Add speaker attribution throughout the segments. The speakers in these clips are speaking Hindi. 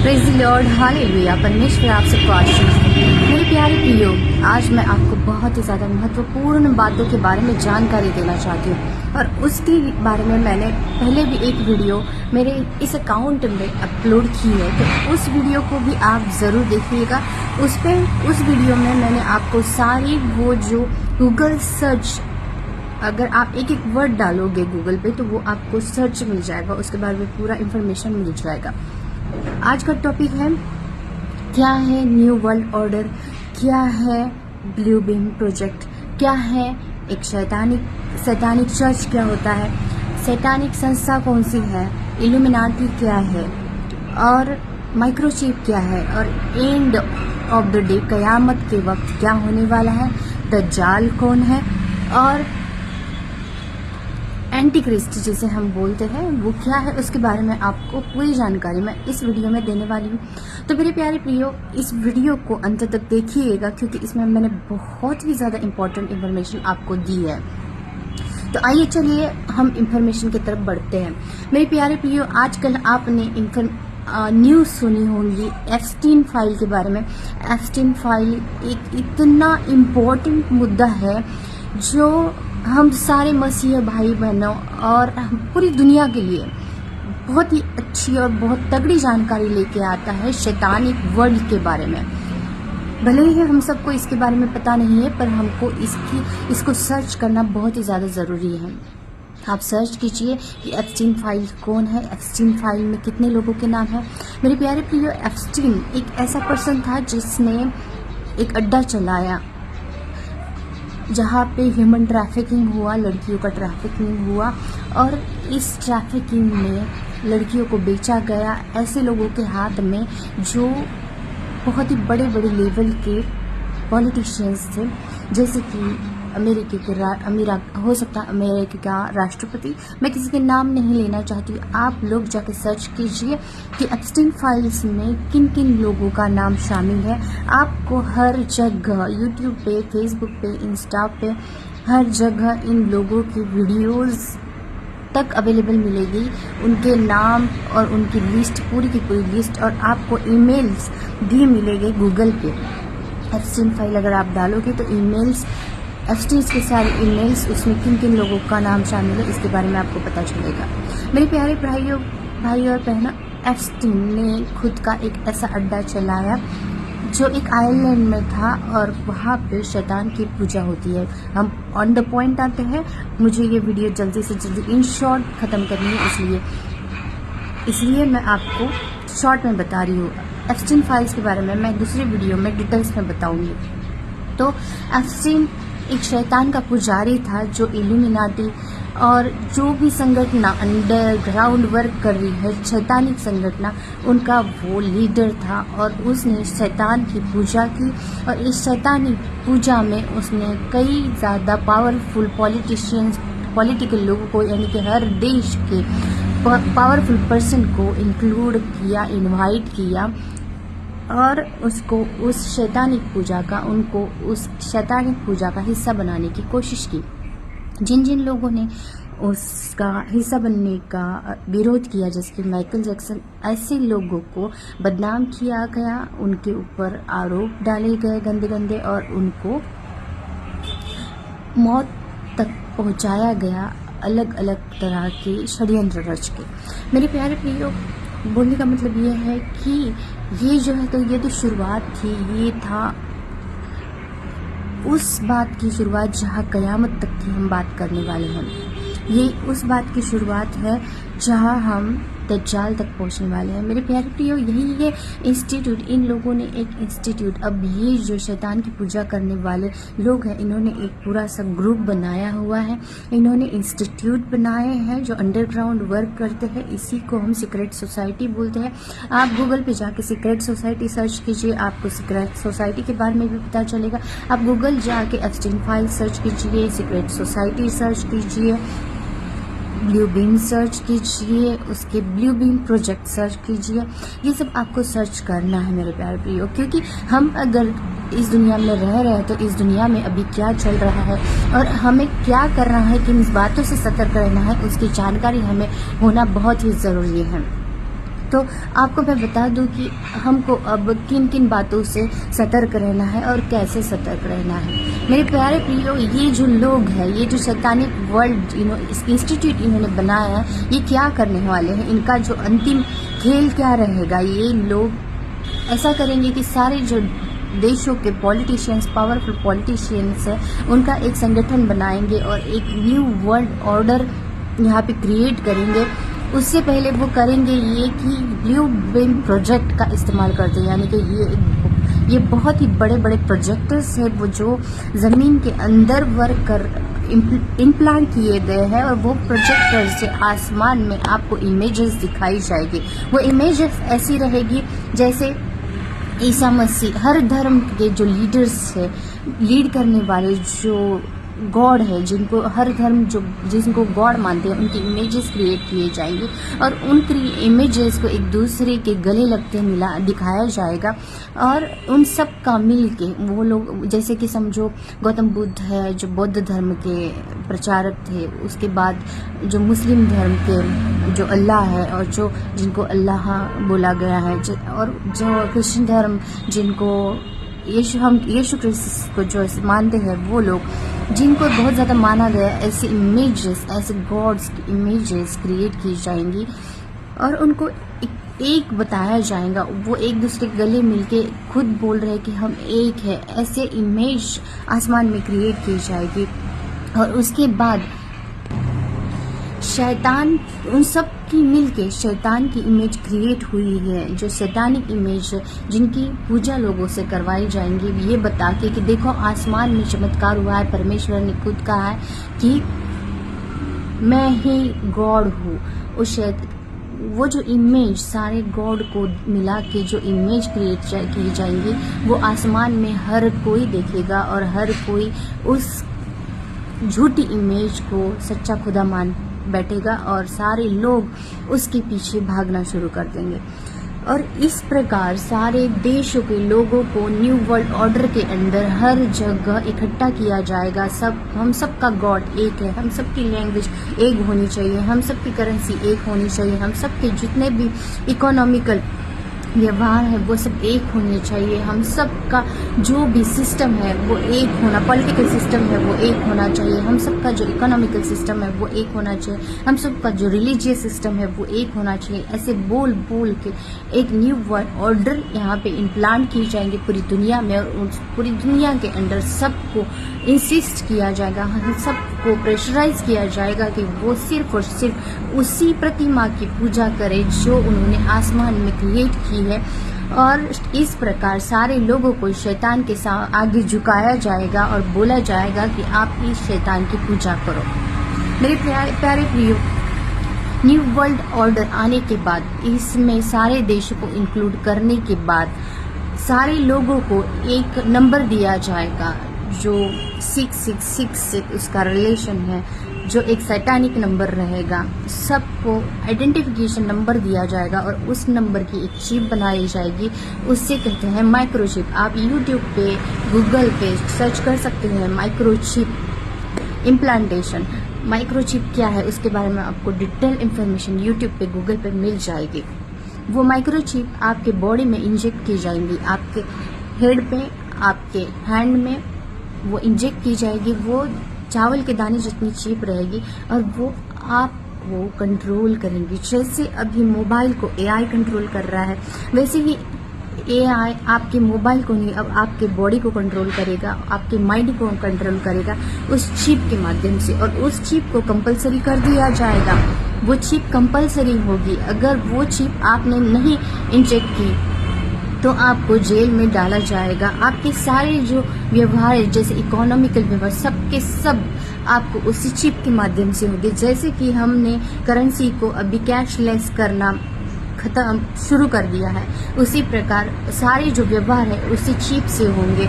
Speaker 1: Praise the Lord, hallelujah. परमेश्वर आप सबको आशीष दे। मेरे प्यारे प्रियो, आज मैं आपको बहुत ही ज़्यादा महत्वपूर्ण बातों के बारे में जानकारी देना चाहती हूँ और उसके बारे में मैंने पहले भी एक वीडियो मेरे इस अकाउंट में अपलोड की है, तो उस वीडियो को भी आप ज़रूर देखिएगा। उस वीडियो में मैंने आपको सारी वो जो गूगल सर्च, अगर आप एक एक वर्ड डालोगे गूगल पे तो वो आपको सर्च मिल जाएगा, उसके बारे में पूरा इन्फॉर्मेशन मिल जाएगा। आज का टॉपिक है क्या है न्यू वर्ल्ड ऑर्डर, क्या है ब्लू बीम प्रोजेक्ट, क्या है एक सैतानिक चर्च, क्या होता है सैतानिक संस्था, कौन सी है, इल्यूमिनाटी क्या है, और माइक्रोचिप क्या है, और एंड ऑफ द डे कयामत के वक्त क्या होने वाला है, दज्जाल कौन है, और एंटी क्रिस्ट जिसे हम बोलते हैं वो क्या है, उसके बारे में आपको पूरी जानकारी मैं इस वीडियो में देने वाली हूँ। तो मेरे प्यारे प्रियो, इस वीडियो को अंत तक देखिएगा क्योंकि इसमें मैंने बहुत ही ज़्यादा इम्पोर्टेंट इन्फॉर्मेशन आपको दी है। तो आइए चलिए हम इन्फॉर्मेशन की तरफ बढ़ते हैं। मेरे प्यारे प्रियो, आजकल आपने न्यूज़ सुनी होंगी एप्स्टीन फाइल के बारे में। एप्स्टीन फाइल एक इतना इम्पोर्टेंट मुद्दा है जो हम सारे मसीह भाई बहनों और पूरी दुनिया के लिए बहुत ही अच्छी और बहुत तगड़ी जानकारी लेके आता है शैतानिक वर्ल्ड के बारे में। भले ही हम सबको इसके बारे में पता नहीं है, पर हमको इसको सर्च करना बहुत ही ज़्यादा ज़रूरी है। आप सर्च कीजिए कि एप्स्टीन फाइल कौन है, एप्स्टीन फाइल में कितने लोगों के नाम है। मेरे प्यारे प्रियो, एप्स्टीन एक ऐसा पर्सन था जिसने एक अड्डा चलाया जहाँ पे ह्यूमन ट्रैफिकिंग हुआ, लड़कियों का ट्रैफिकिंग हुआ, और इस ट्रैफिकिंग में लड़कियों को बेचा गया ऐसे लोगों के हाथ में जो बहुत ही बड़े बड़े लेवल के पॉलिटिशियंस थे, जैसे कि हो सकता है अमेरिका का राष्ट्रपति। मैं किसी के नाम नहीं लेना चाहती, आप लोग जाके सर्च कीजिए कि एप्स्टीन फाइल्स में किन किन लोगों का नाम शामिल है। आपको हर जगह यूट्यूब पे, फेसबुक पे, इंस्टा पे, हर जगह इन लोगों की वीडियोस तक अवेलेबल मिलेगी, उनके नाम और उनकी लिस्ट, पूरी की पूरी लिस्ट, और आपको ईमेल्स भी मिलेंगे गूगल पे। एप्स्टीन फाइल अगर आप डालोगे तो ईमेल्स, एप्स्टीन के सारे ईमेल्स, उसमें किन किन लोगों का नाम शामिल है इसके बारे में आपको पता चलेगा। मेरे प्यारे भाई और बहनों, एप्स्टीन ने खुद का एक ऐसा अड्डा चलाया जो एक आइलैंड में था और वहाँ पे शैतान की पूजा होती है। हम ऑन द पॉइंट आते हैं, मुझे ये वीडियो जल्दी से जल्दी इन शॉर्ट ख़त्म करनी है, इसलिए मैं आपको शॉर्ट में बता रही हूँ। एप्स्टीन फाइल्स के बारे में मैं दूसरी वीडियो में डिटेल्स में बताऊंगी। तो एप्स्टीन एक शैतान का पुजारी था जो इल्यूमिनाटी और जो भी संगठना अंडरग्राउंड वर्क कर रही है, शैतानिक संगठना, उनका वो लीडर था, और उसने शैतान की पूजा की। और इस शैतानी पूजा में उसने कई ज़्यादा पावरफुल पॉलिटिकल लोगों को, यानी कि हर देश के पावरफुल पर्सन को इंक्लूड किया, इनवाइट किया, और उसको उस शैतानिक पूजा का हिस्सा बनाने की कोशिश की। जिन जिन लोगों ने उसका हिस्सा बनने का विरोध किया, जैसे कि माइकल जैक्सन, ऐसे लोगों को बदनाम किया गया, उनके ऊपर आरोप डाले गए गंदे गंदे, और उनको मौत तक पहुंचाया गया अलग अलग तरह के षड्यंत्र रच के। मेरे प्यारे प्रियो, बोलने का मतलब ये है कि ये तो शुरुआत थी, ये था उस बात की शुरुआत जहाँ कयामत तक की हम बात करने वाले हैं। ये उस बात की शुरुआत है जहाँ हम दज्जाल तक पहुँचने वाले हैं। मेरे प्यारे प्रियो, यही ये इंस्टीट्यूट, इन लोगों ने एक इंस्टीट्यूट, अब ये जो शैतान की पूजा करने वाले लोग हैं, इन्होंने एक पूरा सा ग्रुप बनाया हुआ है, इन्होंने इंस्टीट्यूट बनाए हैं जो अंडरग्राउंड वर्क करते हैं। इसी को हम सीक्रेट सोसाइटी बोलते हैं। आप गूगल पे जाके सीक्रेट सोसाइटी सर्च कीजिए, आपको सीक्रेट सोसाइटी के बारे में भी पता चलेगा। आप गूगल जाके एप्स्टीन फाइल सर्च कीजिए, सीक्रेट सोसाइटी सर्च कीजिए, ब्लू बीम सर्च कीजिए, उसके ब्लू बीम प्रोजेक्ट सर्च कीजिए। ये सब आपको सर्च करना है मेरे प्यारे प्रियो, क्योंकि हम अगर इस दुनिया में रह रहे हैं तो इस दुनिया में अभी क्या चल रहा है और हमें क्या करना है, किन बातों से सतर्क रहना है, उसकी जानकारी हमें होना बहुत ही ज़रूरी है। तो आपको मैं बता दूं कि हमको अब किन किन बातों से सतर्क रहना है और कैसे सतर्क रहना है। मेरे प्यारे प्रियो, ये जो लोग हैं, ये जो शैतानिक वर्ल्ड इंस्टीट्यूट इन्होंने बनाया है, ये क्या करने वाले हैं, इनका जो अंतिम खेल क्या रहेगा। ये लोग ऐसा करेंगे कि सारे जो देशों के पॉलिटिशियंस, पावरफुल पॉलिटिशियंस हैं, उनका एक संगठन बनाएंगे और एक न्यू वर्ल्ड ऑर्डर यहाँ पे क्रिएट करेंगे। उससे पहले वो करेंगे ये कि ब्लू बीम प्रोजेक्ट का इस्तेमाल करते हैं, यानी कि ये बहुत ही बड़े बड़े प्रोजेक्टर्स हैं वो जो ज़मीन के अंदर वर्क कर इम्प्लांट किए गए हैं, और वो प्रोजेक्टर से आसमान में आपको इमेजेस दिखाई जाएगी। वो इमेजेस ऐसी रहेगी जैसे ईसा मसीह, हर धर्म के जो लीडर्स है, लीड करने वाले जो गॉड है, जिनको हर धर्म जो जिनको गॉड मानते हैं, उनकी इमेजेस क्रिएट किए जाएंगे और उनकी इमेजेस को एक दूसरे के गले लगते मिला दिखाया जाएगा। और उन सब का मिल के वो लोग, जैसे कि समझो गौतम बुद्ध है जो बौद्ध धर्म के प्रचारक थे, उसके बाद जो मुस्लिम धर्म के जो अल्लाह है और जो जिनको अल्लाह बोला गया है, और जो क्रिश्चियन धर्म जिनको यीशु क्रिस्त को जो मानते हैं, वो लोग जिनको बहुत ज़्यादा माना गया, ऐसे इमेजेस, ऐसे गॉड्स की इमेजेस क्रिएट की जाएंगी और उनको एक बताया जाएगा। वो एक दूसरे के गले मिलके खुद बोल रहे हैं कि हम एक है, ऐसे इमेज आसमान में क्रिएट की जाएगी। और उसके बाद शैतान, उन सब की मिलके शैतान की इमेज क्रिएट हुई है, जो शैतानिक इमेज है, जिनकी पूजा लोगों से करवाई जाएंगी, ये बता के कि देखो आसमान में चमत्कार हुआ है, परमेश्वर ने खुद कहा है कि मैं ही गॉड हूँ। वो जो इमेज सारे गॉड को मिला के जो इमेज क्रिएट की जाएंगी, वो आसमान में हर कोई देखेगा और हर कोई उस झूठी इमेज को सच्चा खुदा मान बैठेगा और सारे लोग उसके पीछे भागना शुरू कर देंगे। और इस प्रकार सारे देशों के लोगों को न्यू वर्ल्ड ऑर्डर के अंदर हर जगह इकट्ठा किया जाएगा। हम सब का गॉड एक है, हम सब की लैंग्वेज एक होनी चाहिए, हम सब की करेंसी एक होनी चाहिए, हम सब के जितने भी इकोनॉमिकल व्यवहार है वो सब एक होने चाहिए, हम सब का जो भी सिस्टम है वो एक होना, पॉलिटिकल सिस्टम है वो एक होना चाहिए, हम सब का जो इकोनॉमिकल सिस्टम है वो एक होना चाहिए, हम सब का जो रिलीजियस सिस्टम है वो एक होना चाहिए। ऐसे बोल बोल के एक न्यू वर्ल्ड ऑर्डर यहाँ पे इम्प्लांट की जाएंगे पूरी दुनिया में, और पूरी दुनिया के अंदर सबको इंसिस्ट किया जाएगा, सबको प्रेशराइज किया जाएगा कि वो सिर्फ और सिर्फ उसी प्रतिमा की पूजा करें जो उन्होंने आसमान में क्रिएट की है। और इस प्रकार सारे लोगों को शैतान के आगे झुकाया जाएगा और बोला जाएगा कि आप इस शैतान की पूजा करो। मेरे प्यारे प्रियो, न्यू वर्ल्ड ऑर्डर आने के बाद, इसमें सारे देशों को इंक्लूड करने के बाद, सारे लोगों को एक नंबर दिया जाएगा जो 666 से उसका रिलेशन है, जो एक सैटानिक नंबर रहेगा। सबको आइडेंटिफिकेशन नंबर दिया जाएगा और उस नंबर की एक चिप बनाई जाएगी, उससे कहते हैं माइक्रोचिप। आप यूट्यूब पे, गूगल पे सर्च कर सकते हैं माइक्रोचिप इम्प्लांटेशन। माइक्रोचिप क्या है उसके बारे में आपको डिटेल इन्फॉर्मेशन यूट्यूब पे, गूगल पे मिल जाएगी। वो माइक्रोचिप आपके बॉडी में इंजेक्ट की जाएंगी, आपके हेड पे, आपके हैंड में वो इंजेक्ट की जाएगी। वो चावल के दाने जितनी चिप रहेगी और वो आपको कंट्रोल करेंगी। जैसे अभी मोबाइल को एआई कंट्रोल कर रहा है, वैसे ही एआई आपके मोबाइल को नहीं, अब आपके बॉडी को कंट्रोल करेगा, आपके माइंड को कंट्रोल करेगा उस चिप के माध्यम से। और उस चिप को कंपलसरी कर दिया जाएगा, वो चिप कंपलसरी होगी। अगर वो चिप आपने नहीं इंजेक्ट की तो आपको जेल में डाला जाएगा। आपके सारे जो व्यवहार है, जैसे इकोनॉमिकल व्यवहार, सबके सब आपको उसी चिप के माध्यम से होंगे। जैसे कि हमने करेंसी को अभी कैशलेस करना खत्म शुरू कर दिया है, उसी प्रकार सारे जो व्यवहार है उसी चिप से होंगे।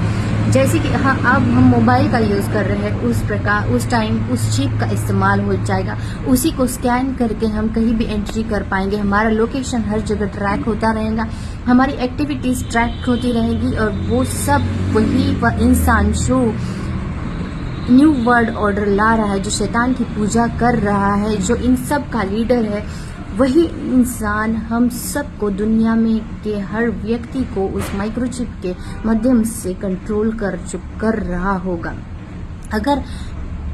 Speaker 1: जैसे कि हाँ, अब हम मोबाइल का यूज़ कर रहे हैं, उस प्रकार उस टाइम उस चिप का इस्तेमाल हो जाएगा। उसी को स्कैन करके हम कहीं भी एंट्री कर पाएंगे, हमारा लोकेशन हर जगह ट्रैक होता रहेगा, हमारी एक्टिविटीज़ ट्रैक होती रहेगी। और वो सब वही इंसान जो न्यू वर्ल्ड ऑर्डर ला रहा है, जो शैतान की पूजा कर रहा है, जो इन सब का लीडर है, वही इंसान हम सबको, दुनिया में के हर व्यक्ति को उस माइक्रोचिप के माध्यम से कंट्रोल कर रहा होगा। अगर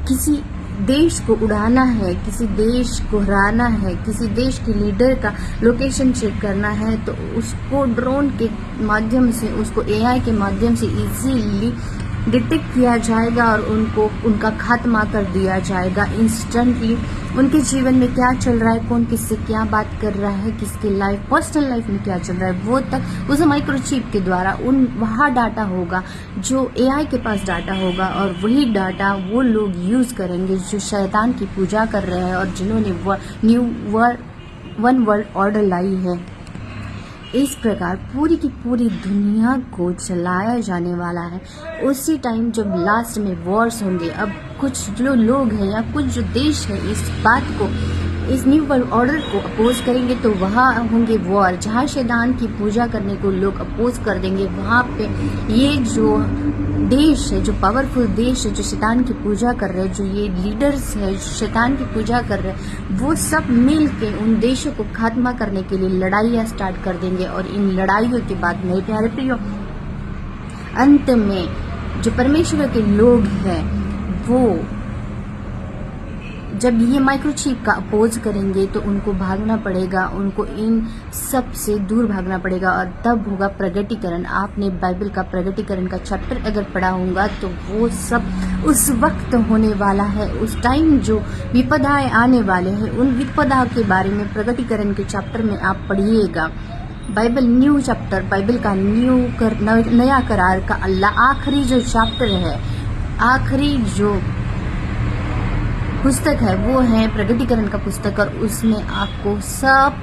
Speaker 1: किसी देश को उड़ाना है, किसी देश को हराना है, किसी देश के लीडर का लोकेशन चेक करना है, तो उसको ड्रोन के माध्यम से, उसको एआई के माध्यम से इजीली डिटेक्ट किया जाएगा और उनका खात्मा कर दिया जाएगा इंस्टेंटली। उनके जीवन में क्या चल रहा है, कौन किससे क्या बात कर रहा है, किसकी लाइफ, पर्सनल लाइफ में क्या चल रहा है, वो तक उस माइक्रोचिप के द्वारा वहाँ डाटा होगा, जो एआई के पास डाटा होगा, और वही डाटा वो लोग यूज करेंगे जो शैतान की पूजा कर रहे हैं और जिन्होंने वन वर्ल्ड ऑर्डर लाई है। इस प्रकार पूरी की पूरी दुनिया को चलाया जाने वाला है। उसी टाइम जब लास्ट में वॉर्स होंगे, अब कुछ जो लोग हैं या कुछ जो देश है इस बात को, इस न्यू वर्ल्ड ऑर्डर को अपोज करेंगे, तो वहाँ होंगे वॉर। जहाँ शैतान की पूजा करने को लोग अपोज कर देंगे, वहाँ पे ये जो देश है, जो पावरफुल देश है, जो शैतान की पूजा कर रहे हैं, जो ये लीडर्स है शैतान की पूजा कर रहे हैं, वो सब मिल के उन देशों को खात्मा करने के लिए लड़ाइयाँ स्टार्ट कर देंगे। और इन लड़ाइयों के बाद मेरे प्यारे प्रियो, अंत में जो परमेश्वर के लोग हैं वो जब ये माइक्रोचिप का अपोज करेंगे तो उनको भागना पड़ेगा, उनको इन सब से दूर भागना पड़ेगा, और तब होगा प्रगटीकरण। आपने बाइबल का प्रगटीकरण का चैप्टर अगर पढ़ा होगा तो वो सब उस वक्त होने वाला है। उस टाइम जो विपदाएं आने वाले हैं, उन विपदा के बारे में प्रगटीकरण के चैप्टर में आप पढ़िएगा। बाइबल न्यू चैप्टर, बाइबल का नया करार का अल्लाह आखिरी जो चैप्टर है, आखिरी जो पुस्तक है वो है प्रगटीकरण का पुस्तक, और उसमें आपको सब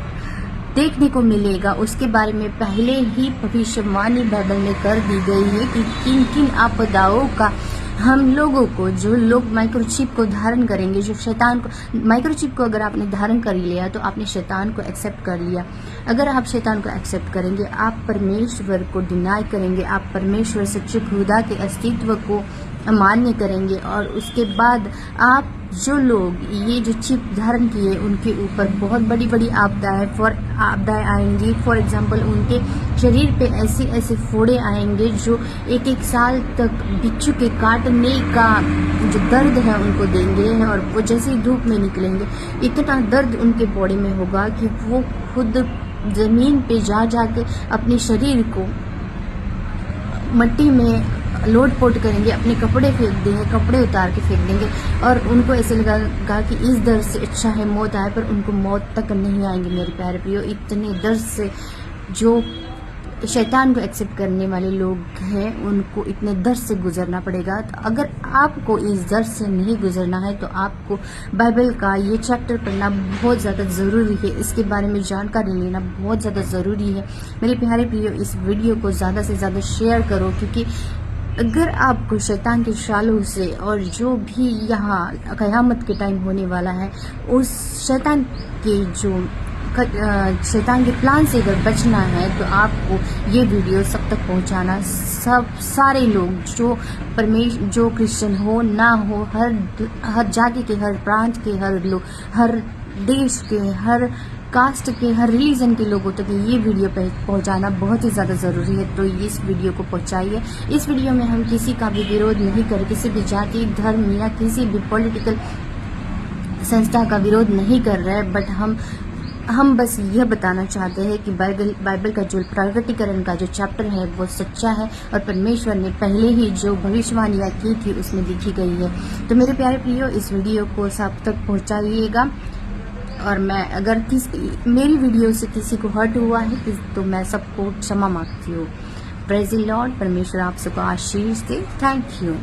Speaker 1: देखने को मिलेगा। उसके बारे में पहले ही भविष्यवाणी बाइबल में कर दी गई है कि किन किन आपदाओं का हम लोगों को, जो लोग माइक्रोचिप को धारण करेंगे, जो शैतान को, माइक्रोचिप को अगर आपने धारण कर लिया तो आपने शैतान को एक्सेप्ट कर लिया। अगर आप शैतान को एक्सेप्ट करेंगे, आप परमेश्वर को डिनाई करेंगे, आप परमेश्वर सच्चे खुदा के अस्तित्व को अमान्य करेंगे, और उसके बाद आप जो लोग ये जो चिप धारण किए उनके ऊपर बहुत बड़ी बड़ी आपदाएं आएंगी। फॉर एग्जांपल, उनके शरीर पे ऐसे ऐसे फोड़े आएंगे जो एक एक साल तक बिच्छू के काटने का जो दर्द है उनको देंगे, और वो जैसे ही धूप में निकलेंगे इतना दर्द उनके बॉडी में होगा कि वो खुद जमीन पे जा के अपने शरीर को मट्टी में लोट पोट करेंगे, अपने कपड़े फेंक देंगे, कपड़े उतार के फेंक देंगे, और उनको ऐसे लगेगा कि इस दर्द से अच्छा है मौत आए, पर उनको मौत तक नहीं आएंगे मेरे प्यारे प्रियो। इतने दर्द से जो शैतान को एक्सेप्ट करने वाले लोग हैं उनको इतने दर्द से गुजरना पड़ेगा। तो अगर आपको इस दर्द से नहीं गुजरना है तो आपको बाइबल का ये चैप्टर पढ़ना बहुत ज़्यादा ज़रूरी है, इसके बारे में जानकारी लेना बहुत ज़्यादा ज़रूरी है। मेरे प्यारे प्रियो, इस वीडियो को ज़्यादा से ज़्यादा शेयर करो, क्योंकि अगर आपको शैतान के शालों से और जो भी यहाँ क़यामत के टाइम होने वाला है उस शैतान के प्लान से अगर बचना है तो आपको ये वीडियो सब तक पहुँचाना। सारे लोग जो क्रिश्चियन हो ना हो, हर जाति के, हर प्रांत के, हर लोग, हर देश के, हर कास्ट के, हर रिलीजन के लोगों तक ये वीडियो पहुंचाना बहुत ही ज़्यादा ज़रूरी है। तो इस वीडियो को पहुंचाइए। इस वीडियो में हम किसी का भी विरोध नहीं कर, किसी भी जाति, धर्म या किसी भी पॉलिटिकल संस्था का विरोध नहीं कर रहे हैं, बट हम बस यह बताना चाहते हैं कि बाइबल का जो प्रगटीकरण का जो चैप्टर है वो सच्चा है, और परमेश्वर ने पहले ही जो भविष्यवाणियाँ की थी उसमें लिखी गई है। तो मेरे प्यारे प्रियो, इस वीडियो को सब तक पहुँचाइएगा। और मैं अगर मेरी वीडियो से किसी को हर्ट हुआ है तो मैं सबको क्षमा मांगती हूँ। Praise the Lord. परमेश्वर आप सबको आशीष दे। Thank you.